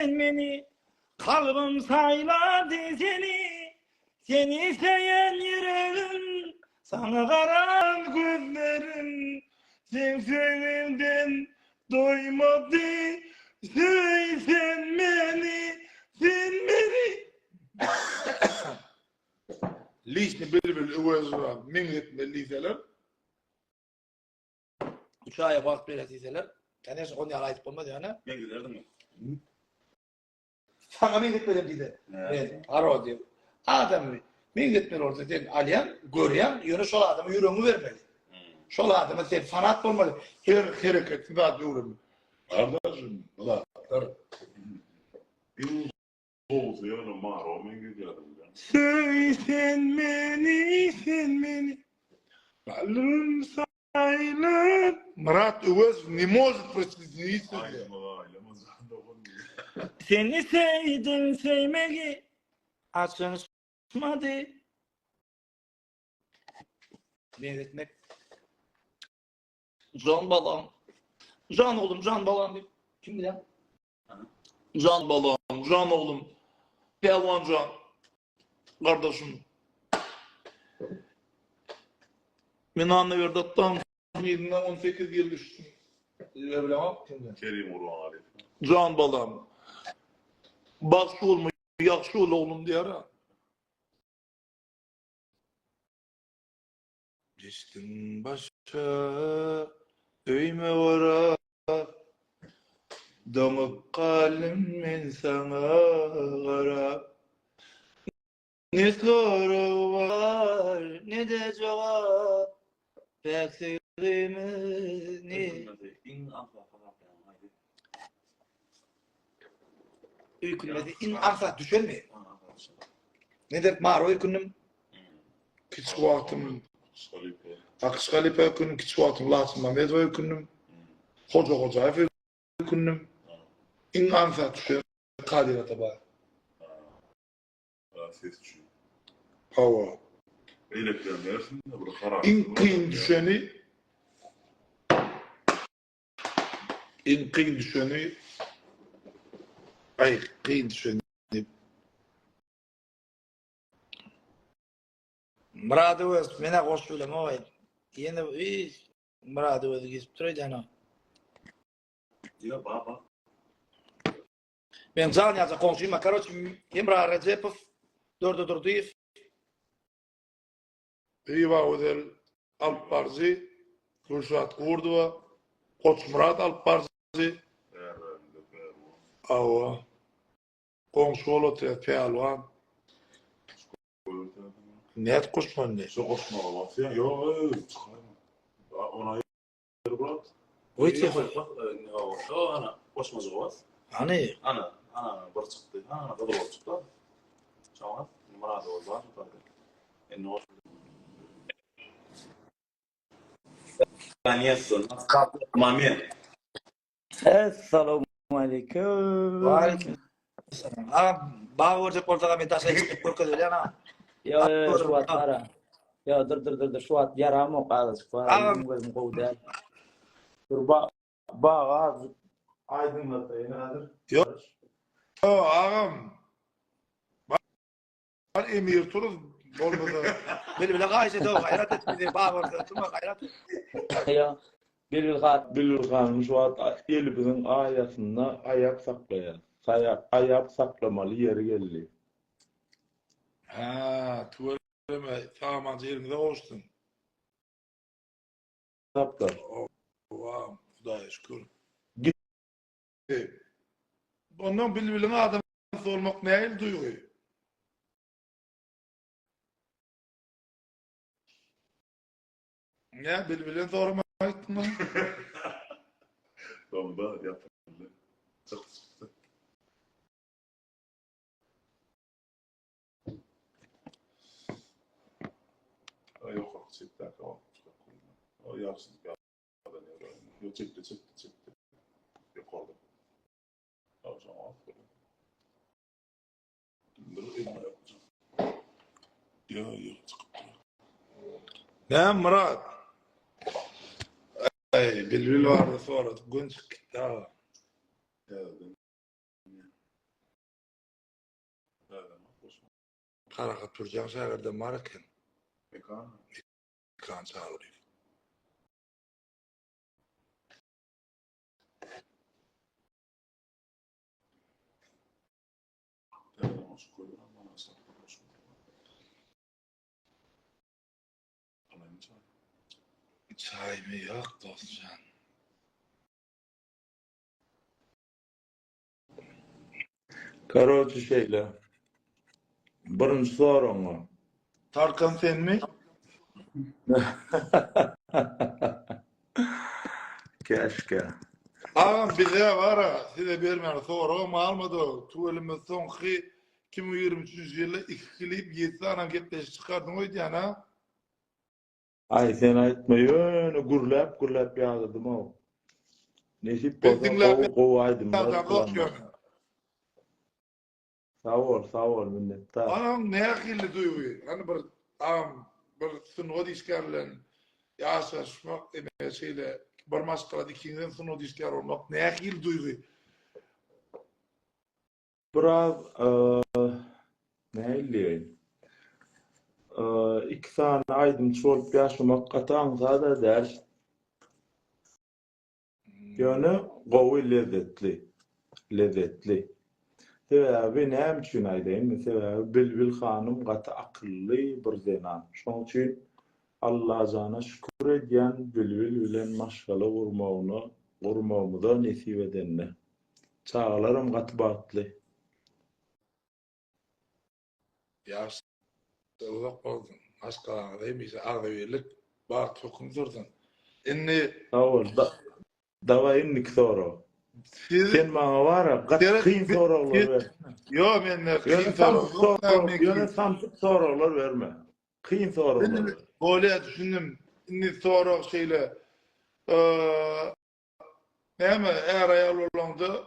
beni, kalbim sayladı seni, seni seven yüreğim, sana karan gözlerim, sen sevimden doymadı, sen beni, sen beni. Liesni Bülbül Uvazı'na minnet liseler. Uçağa vakit belirtiyseler, kendisi onu yalayıp olmadı yani. Ben giderdim mi? Sana minnet belirtiydi. Evet, haro diyor. Adamı minnet belirtiydi. Aliyan, görüyen, yönü şol adamı yüreğini vermeli. Şol adamı sen fanat olmalı. Her hareketini daha doğru. Kardeşim, ulan. Bir olsa ya da mağara ben giderdim. Sen beni. Kalbim sayılan. Murat Uvaz ne может просидеть Aynen себе. ailem azanda olmuyor. Seni sevdim sevmeyi açılmadı. Ne etmek? Can balam. Can oğlum, can balam diyor. Kim bilir? Can balam, can oğlum. Pelvan can. Kardeşim. Ben anlaverdattan 18 yıl düştüm. Öyle ama kimden? Kerim Urban Arif. Can balam. Bak şu olma, yakşı ol oğlum diye ara. Geçtim başa, öyme vara. Damık kalbim men sana kara. Ne soru var, ne de cevap. Pek sevdiğimi Uykunmedi. İn arsa düşer mi? Nedir? Mağara uykunum. Küçük vaktim. Skalipe. Akskalipe uykunum, küçük vaktim. Latsın Mehmet uykunum. Hoca efe uykunum. İn ansa düşer. Kadirata bağ. Ses çıkıyor. Hava. Elektriğin dersin de burada karar. İn kıyın düşeni. İn kıyın düşeni. Ay kıyın düşeni. Muradı öz, mene hoş söyleme o. Yine Muradı öz gizip duruyor canım. Ya baba. Ben can yazı konuşayım. Karoçim, Emrah Recepov, Durduyuf. Riva Özel Alparzi. Kürşat Kurdova. Koç Murat Alparzi. Hava. Komşu olu Pehalvan. Net kuşman ne? Şu koşma var ya. Yok. Ona yer bırak. Uytu. Ana koşmacı var. Hani? Ana bir çıktı. Ana kadar var çıktı. Tamam. Murad var. İnne Tanıyorsun. Mami. Assalamu alaikum. Aleyküm selam. Ağam, bağ olacak ortada ben taşa çıkıp korkuyor öyle ana. Ya şu at ara. Ya dur şu at yaram o kadar. Ağam. Gözüm kovda. Dur bağ aydınlatayım nedir? Yok. Ağam. Ben emir turuz. Olmadı. Böyle gayet de gayret etmedi. Bağ ortada durma gayret. Ya Bilirhan şu at elimizin ayasında ayak saklayan. Ayak saklamalı yeri geldi. Ha, tuvaleme sağmancı yerinde olsun. Saplar. Wow, Hudaya şükür. Git. Ondan bilbiline adam olmak neyil duyuyor. Ya bilbiline sorma ettin lan. Onda yapıldı. Çıktı. Yok çekti tamam. O yapsın ya. Yok çekti. Yok oldu. Tamam tamam. Dur elma yapacağım. Yok çıktı. Ne Murat? Ay bilbil vardı sonra gün çıktı. Geldim. Harakat turjan şäherden bar eken. Mekan. Kan çağırıyor. Telefon koyuyor ama nasıl konuşuyor? Alayım çay. Çay mı yok dostcan? Karoçu şeyle. Birinci sorunu. Tarkan sen mi? Keşke. Ağam bize var ha, size bermeyen soru almadı. Tuvalimiz sonki 2023 yılı 2 klip 7 anam getleş çıkardın oydu yana. Ay sen aytmayın. Gürlep yazdım o. Nesip Ben bolsa dinläp kovu aydımlar. adam yok yani. Sağ ol minnet. Anam ne akıllı duyuyor. Hani bir ağam bir sınıf işlerle yaşaşmak şeyle bir maskara dikingen sınıf işler olmak ne akıllı duyuyor. Biraz ne illeyim. 2 tane aydım çolup yaşamak katan da der. Yani kovu lezzetli. Sebebi ne için aydayım? Sebebi Bülbül Hanım katı akıllı bir zenan. Şoň üçin Allah jana şükür edýän Bülbül bilen maşgala gurmawymyza nesip edenne. Çağlarym gaty batly. Yaş uzak oldun. Maskara demişse ağabeylik bar tokum durdun. Inni Dawa innik soro. siz Sen maňa wara gat kyn soralar ber. yo men Ýöne samsyk soralar berme. Kyn soralar ber. böyle düşündüm. Inni sonra şeyle näme eğer ayal olandı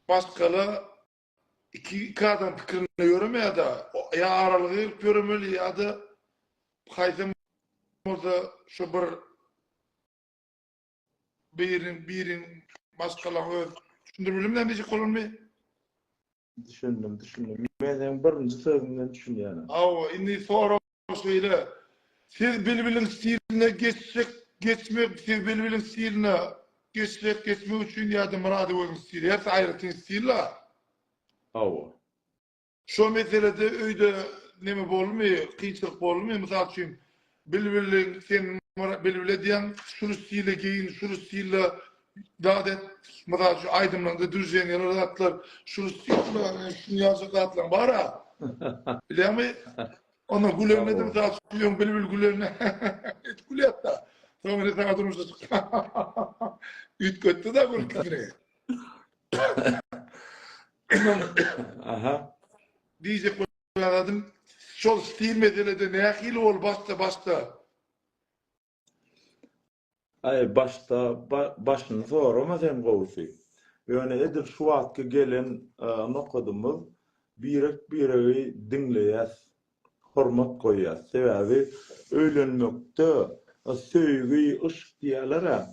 başkalı iki adam pikirini görmeye da ya aralığı görmeli ya da kaysam orada şu birin başkaları düşündürmeli ne diyecek olur mu? Düşündüm. Men birinji sözünden düşünýänem. Ama inni sonra şeyle siz bilbilin stiline geçmek siz bilbilin stiline geçmek için ya da muradı olun stili. Hepsi ayrı stiller. Awa. Şu meselede öyle neme bolmuyor, kıyçılık bolmuyor. Misal için bilbilin sen bilbile diyen şunu stile giyin, şunu stile dadet misal şu aydınlandı düzgün yaratlar, şunu stile şunu yazıklatlar var ha. Biliyor musun? Ona gülerine de misal çıkıyorum bilbil gülerine. Et gülüyor da. Sonra ne sana durmuşsa çık. Üt kötü de gülküsüne. Aha. Diyecek adam şol stil meselede ne akil ol basta. Ay başını sorama sen gowsy. Ýöne edip şu wagtga gelen nokadymyz birek dinleýäs, hormat goýýas. Sebebi öýlenmekde söýgi ışık diýerler.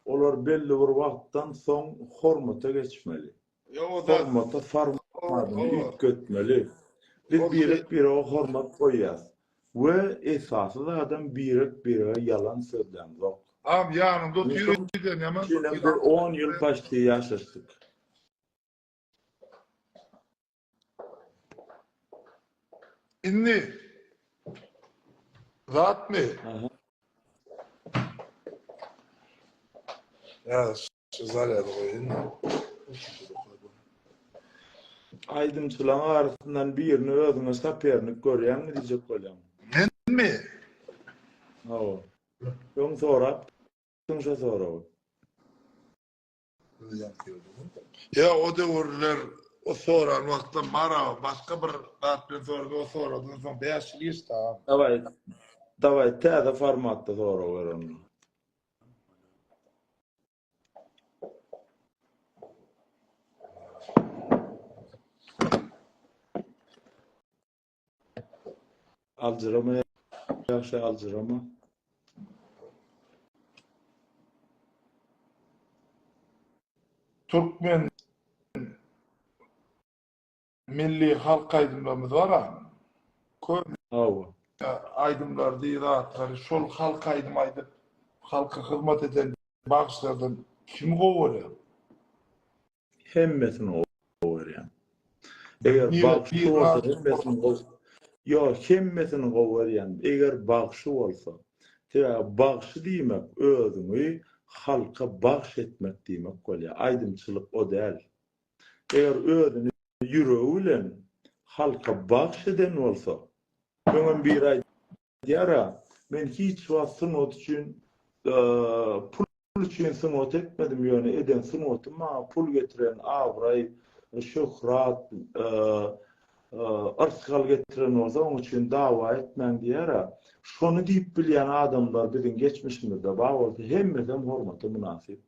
Olar belli bir wagtdan soň hormata geçmeli. Yo da Hormata farmadyny o- üýtgetmeli. Biz o- birek hormat goýýas. We esasy adam birek yalan sözlem zok. am yanımda oturuyor ama Şeýle bir 10 ýyl başda ýaşaşdyk. inni zat mı? Aha. Ya şızar ya koyun. Aydımçylaň arasyndan birini özüňe sapernik görýän diýjek bolýan. Men mi? Hawa. Ýöň sorap, şunça sorap. Ya o döwürler o soran wagtda mara başka bir zatdan sordu o soradan soň beýaşlyýys da. Daway täze formatda sorap berenim. Aljyrama ýaşy aljyrama. Türkmen milli halk aydınlamız var ha. Awa. aydımlar diýratlar, şol halka aydym aýdyp, halka hyzmat eden bagışlardan kim gowy? Hemmesini gowerýan. Eger bagşy bolsa hemmesini yo, hemmesini gowerýan. Eger bagşy bolsa, bagşy diýmek özüňi halka bagş etmek diýmek bolýar. Aydymçylyk o däl. Eger özüni ýüregi bilen halka bagş eden bolsa, öňem bir aý diýara, men hiç wagt sunat üçin pul üçin sunat etmedim ýöne eden sunaty ma pul getiren awray, şöhrat, arskal getiren bolsa onuň üçin dawa etmän diýara. Şonu diýip bilýän adamlar biziň geçmişimizde bar bolsa hemmesem hormaty münasip.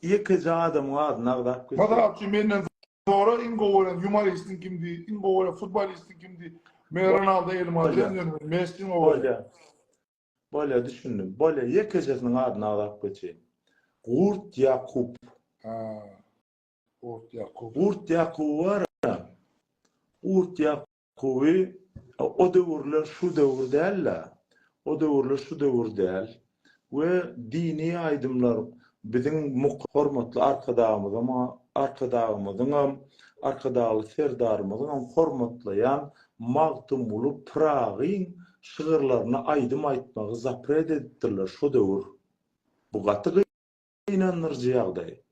Iki adam adyna Madapçı menden sonra in gowy humoristin kimdi, in gowy futbolistin kimdi? Men Ronaldo elmadyň, Messi gowy. Bolya düşündüm. Bolya yekejesiň adyna alap geçeyim. Gurt Yakup. Gurt Yakup var. Gurt Yakup o döwürler şu döwür däl. O döwürler şu döwür däl. We dini aydymlar biziň hormatly arkadagy serdarymyzyň hormatlayan magtymly Pragyň şygyrlaryna aydym aýtmagy zapret etdirler şu döwür. Bu gaty inanyrjy ýagdaý.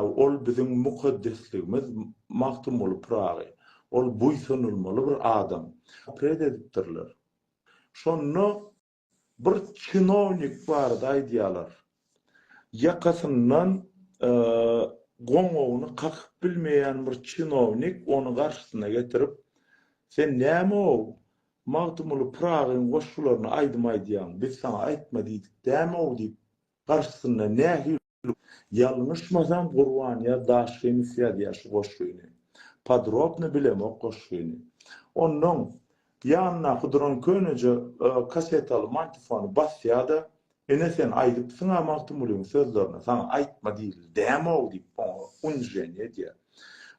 Ol biziň mukaddesligimiz magtymly Pragy. Ol buýsunulmaly bir adam. Zapret etdirler. Şonu bir çinovnik bardy aýdýarlar. Yakasından goňowyny kakyp bilmeýän bir çinovnik onu garşysyna getirip sen näme o? Magtymly Pragyň goşularyny aýdym aýdýan, biz sana aýtma diýdik, näme o diýip garşysyna nähil ýalňyşmasam Gurban ýa daşyny ýa şu goşulyny. Podrobny bilemek goşulyny. Onuň ýanyna hydyran könüje kasetaly mantifony basýada ene sen aýdypsyň magtymlyň sözlerini sana aýtma diýil, däme o diýip unjene diýär.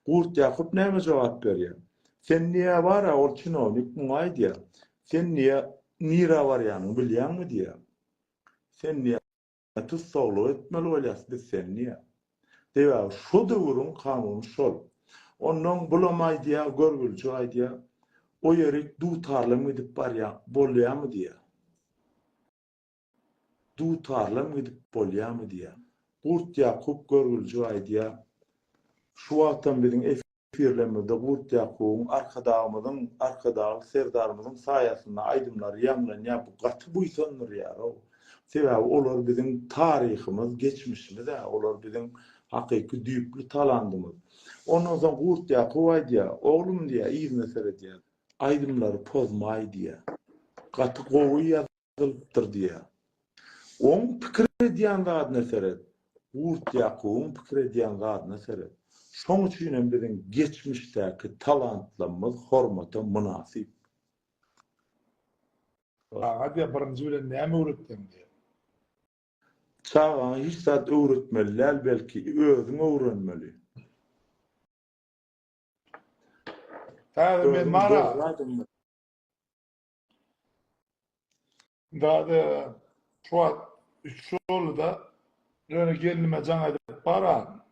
Gurt Yakup näme jogap berýär? Sen niye var ya ol çinovnik muňa aýdýar. Sen niye nira var ýanyň bilýärmi diýär. Sen niye tutsaglyk etmeli bolýas biz sen niye? Diýär, şu döwürüň kanuny şol. Onuň bulam aýdýar, görgülçi aýdýar. O ýerik dutarlym edip barýar, bolýarmy diýär. Dutarlym edip bolýarmy diýär. Gurt Yakup görgülçi aýdýar. Şu wagtdan biziň efirlemizde Gurt Yakupyň arkadagy serdarymyzyň saýasynda aýdymlar ýanglanýar, bu gaty buýsanlar. Sebäbi olar biziň taryhymyz, geçmişimiz, olar biziň hakyky düýpli talandymyz. Ondan soň Gurt Yakup aýdýar, oglum diýär, iýne seredýär. Aýdymlary pozma aýdýar. Gaty gowy ýazylypdyr diýär. Oň pikir edýän zat näseret? Gurt Yakupyň pikir edýän zat näseret? Şoň üçin biziň geçmişdäki talantlarymyz hormata münasip. Hadi birinji bilen näme öwretdiň diýär. Çağan hiç zat öwretmeliler, belki özüň öwrenmeli. Men mara da şol da ýöne gelime jaňa edip baran.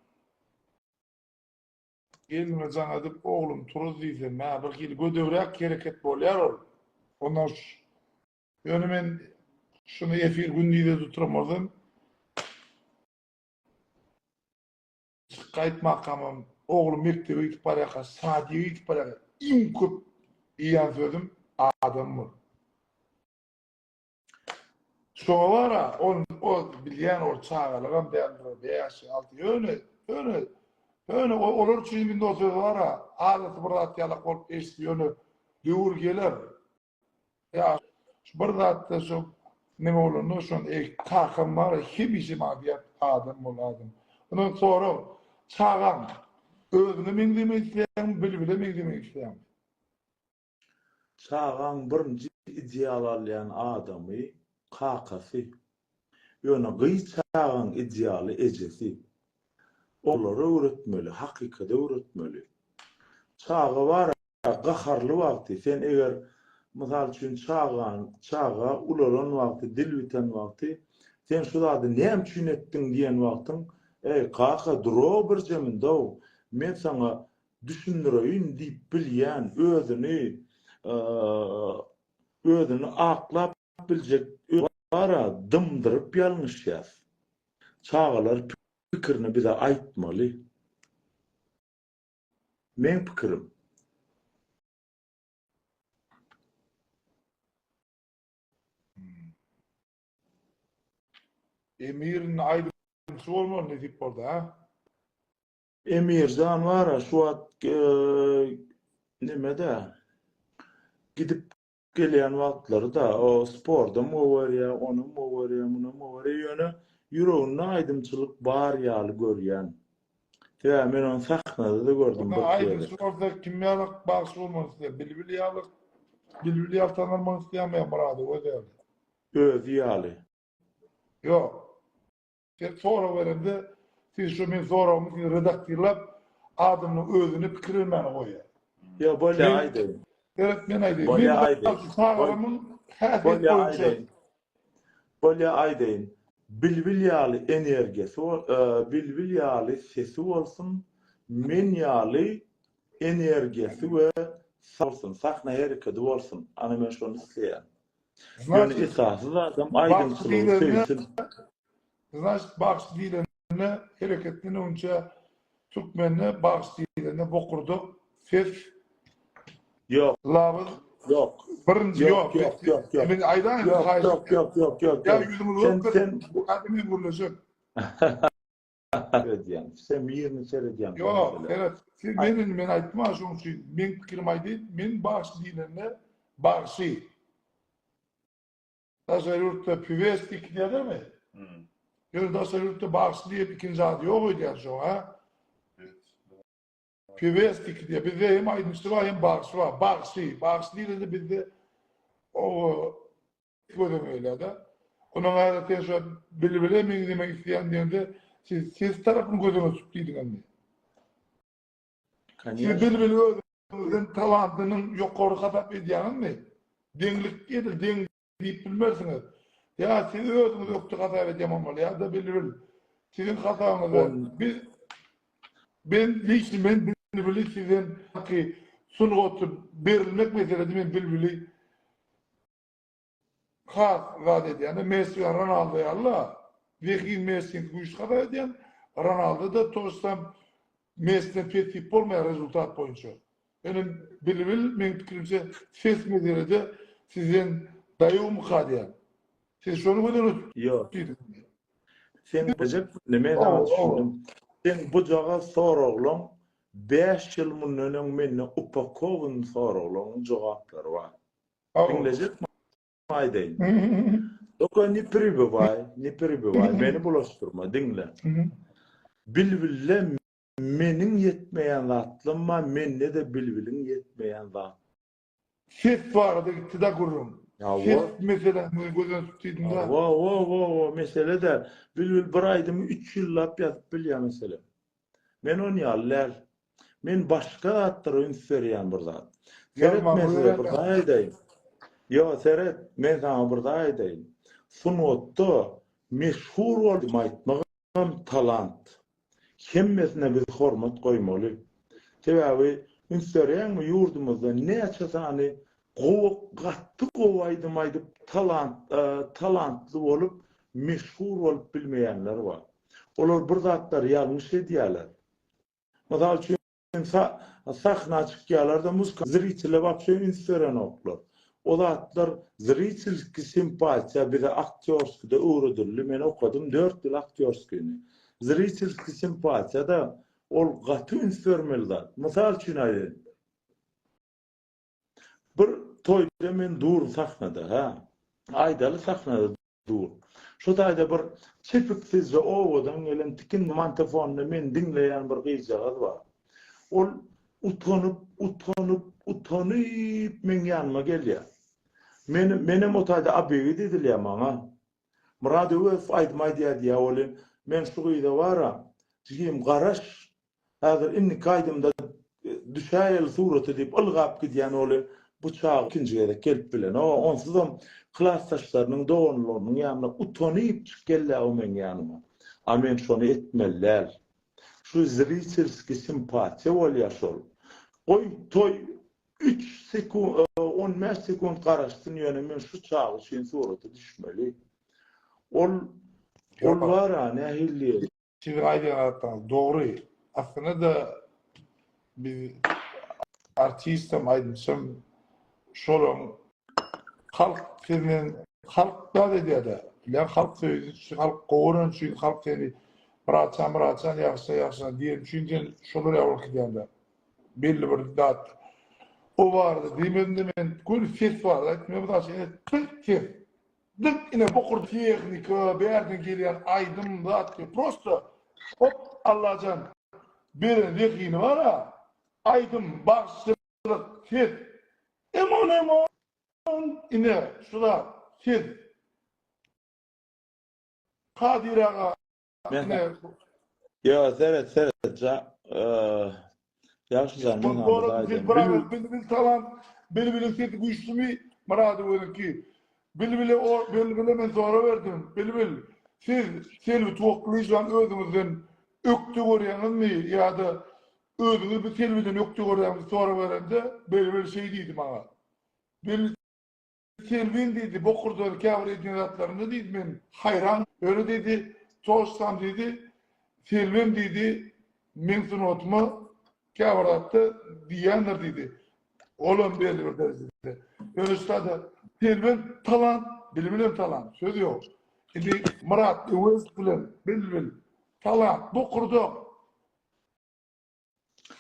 Gelime jaňa edip oglum turuz diýsem, ma bir kili gödöwrek kereket bolýar ol. Ondan ýöne men şunu efir gündüýde tuturamazym. Gaýtmakamam, oglum mektebe gidip barýar, sadiýe gidip barýar. İň köp iýan sözüm adam bu. Şoňa wara, o bilýän o çağalygam däl 5-6 ýöne olar üçin bir söz wara, adaty bir zat ýalak bolup eşdiýöne döwür geler. Ya bir zatda şu nime bolany şon kakam var, hemişe maýat adam boladym. Ondan sonra çağam özüne meňdemek isleýän, bilbile meňdemek isleýän. Çağan birinji ideal alýan adamy kakasy. ýöne gyçağın idealy ejesi. Olary öwretmeli, hakykata öwretmeli. Çağa bar, gaharly wagty, sen eger mysal üçin çağa ulalan wagty, dil biten wagty, sen şu zady näme üçin etdiň diýen wagtyň, kaka duro bir jeminde, men sana düşündireýin diýip bilýän, özüni aklap biljek bara dymdyryp ýalňyşýar. Çağalar pikirini bize aýtmaly. Men pikirim. Emir'in ayrıntısı olmalı ne deyip orada ha? Emircan var şu at nimede gidip gelen wagtlary da o sporda mı var ya, onu mu var ya, bunu mu var ya, ýöne ýüreginde aýdymçylyk bar ýaly görýän. Ya men onu sahnada da gördüm. Ama ayrıntısı orada kimyalık bağısı olmalı isteyen, bilbili tanırmanı isteyen baradı, o değerli. Öz ýaly. Yok. Sonra verende, siz şu men soramı redaktörlap, adamın özünü pikirilmeni koyuyor. Ya bolýa aýdym. Evet, men aýdym. Bolýa aýdym. Bolýa aýdym. Bilbil ýaly energiýasy, bilbil ýaly sesi bolsun, men ýaly energiýasy we bolsun, sahna hereketi bolsun. Ana men şonu isleýän. Ýöne esasy adam aýdymçylygy sevsin. Значит, bağış dillerine, hareketlerine önce Türkmenle bağış dillerine bokurduk. Ses, Yok, lavız, yok. birinci yok. Yok. Ben aydan Yok. Ya yüzümü yok. Sen Bu adamı vurulacak. yani. Sen yerini seyredýän. Yok, evet. Siz men aytma şoň üçin. Men pikirim aýdy. Men bağış dillerine bağışı. Tasarrufta püvestik diýer mi? Ýöne tasarrufta bağış diýip ikinji ady ýok öýdýär şo, ha? Püvestik diýip bizde hem aýdymçy bar, hem bağış bar. Bağış diýildi bizde o göremeýler da. Onuň adaty şo bilbile men demek isleýän diýende siz tarapyny gözüne tutdyňyz. Siz bilbile özüň talantynyň ýokary hatap edýänmi? Deňlik edil, deň diýip bilmersiňiz. Ya siz özüňiz ýokty hatap edýän bolmaly, ya da bilbil. Sizin hataňyz. Ben bilbili sizin ki sunuğotu berilmek meselesi men bilbili has vaat edýän, Messi ve Ronaldo ýalla. Veki Messi'nin güýç hatap edýän, Ronaldo da toşsam Messi'den petip bolmaýan rezultat boýunça. Benim bilbil men pikirimçe ses meselede sizin daýum hadýan. Siz şonu gördünüz. Yok. Sen bejek neme düşündüm. Sen bu jaga soraglaň 5 ýyl mundan menne Upakov'un soraglaň jogaplary bar. Dinlejekmi aýdym? Oko ni pribywaj, beni bulaşdyrma, dinle. Bilbille meniň ýetmeýän zatlymma, menne de bilbiliň ýetmeýän zat. Ses barada gitti da gurum. Ses mesela gözüne tutydym da. Mesele de bilbil bir aýdym 3 ýyllap ýazyp bilýär mesele. Men onu ýalar. Men başga zatlara ünsürýän bir zat. Seret mesele bir aýdym. Yo, seret men sana bir aýdym. Sunotda meşhur boldum aýtmagam talant. Hemmesine biz hormat goýmaly. Sebäbi ünsürýänmi ýurdumyzda näçe sany gatty gowaýdym aýdyp talantly bolup meşhur bolup bilmeýänler bar. Olar bir zatlar ýalňyş edýärler. Mysal üçin sahna çykýarlarda muzika zriçile wapşe ünsüren oklar. O zatlar zriçilki simpatiýa bir aktyorskida öwredildi. Men okudum 4 ýyl aktyorskini. Zriçilki simpatiýa da ol gaty ünsürmeli. Mysal üçin aýdym. Bir toýda men dur sahnada, ha. Aýdaly sahnada dur. Şu taýda bir çepiksiz owadan gelen tikin mantofony men dinleýän bir gyýjagaz bar. Ol utanyp men ýanyma gelýär. Menem o taýda abeýi dediler maňa. Murady öz aýdmaýdy diýä bolen. Men şu gyýda bara jigim garaş häzir inni kaýdymda düşäýel suraty diýip ılgap gidýän bolen bu çağ ikinji gere kelip bilen. Onsuzam klassdaşlarynyň doganlarynyň ýanyna utanyp çykgelä o men ýanyma. A men şonu etmeller. Şu zritsirski simpatiya bolýar şol. Oy toy 3 sekund 15 sekund garaşdyn ýöne men şu çağı şeň suraty düşmeli. Ol var nähilli. Şimdi aýdýan dogry. Aslında da biz artistim aýdysam şolum halk filmin halk da diýdi. Lan halk söýüş, halk gowran üçin halk seni bıraksan ýaşa diýip düşünýän şolar ýaly gidýärler. Belli bir dat. O vardı diýmedi men gül festival etme bu şey Türkiye. Dık ine bokur teknika berden gelýän aýdym dat prosto hop Allah'can bir ýekini var ha. Aydın başçılık siz. Emon ine şurada siz. Kadir ağa. Ya seret yaxşı canım. Bil talan bil siz güçlümi maradı ki. Bil men sonra verdim. Bil siz selvi toqlyjan özüňizden öktü görýäňizmi ýa-da özüňiz bir selviden öktü görýäňiz sonra berende bil şey diýdi maňa. Bil selvin diýdi bokurdan käbir edýän zatlaryny diýdi men hayran öyle dedi toşsam dedi selvim diýdi men sunatmy käbir atdy diýenler diýdi. Olam belli bir derecede. Öňüstde selvin talan bilbilen talan söz ýok. Şimdi Murat Öwes bilen bil talan bokurda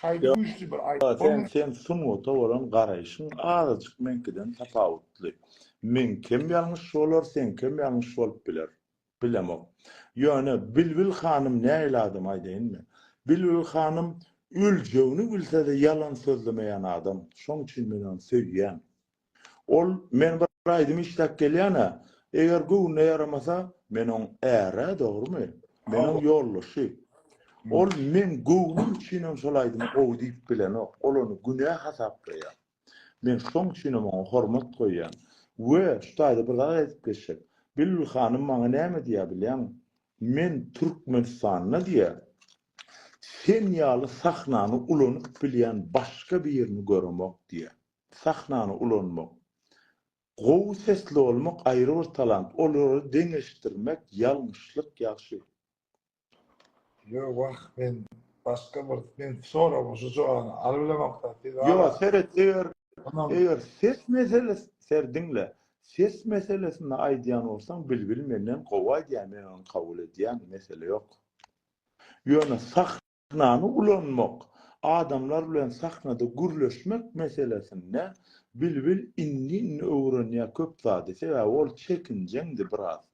haydi güçlü bir aýt. Sen sunuwda bolan garaýşyň azajyk menkiden tapawutly. Men kim ýalňyş bolar, sen kim ýalňyş bolup biler. Bilemok. Ýöne Bilbil hanym näle adam aýdynmy? Bilbil hanym öljegini bilse de yalan sözlemeýän adam. Şoň üçin men onu sevýän. Ol men bir aýdym işläp gelýän. Eger göwüne yaramasa men onu ära, dogrymy? Men onu ýollaşy. Ol men göwüm üçin şol aýdym, o diýip bilen o. Ol onu günäh hasaplaýar. Men şoň üçin onu hormat goýýan. We ştaýda bir daha edip geçek. Bilbil hanym maňa näme diýär bilýän? Men Türkmenistanyna diýär. Sen ýaly sahnany ulanyp bilýän başga bir ýerini görmek diýär. Sahnany ulanmak. Gowy sesli olmak aýry bir talant. Olary deňeşdirmek ýalňyşlyk ýaşy. Yo ben başka bir ben sonra bu soğanı alabilemekte. Yo seret eger ses meselesi serdinle. Ses meselesini aýdýan bolsaň bilbil menden gowa diýen men onu kabul edýän mesele ýok. Ýöne sahnany ulanmak, adamlar bilen sahnada gürleşmek meselesinde bilbil inni öwrenýär köp zady. Sebäbi ol çekinjeňdir biraz.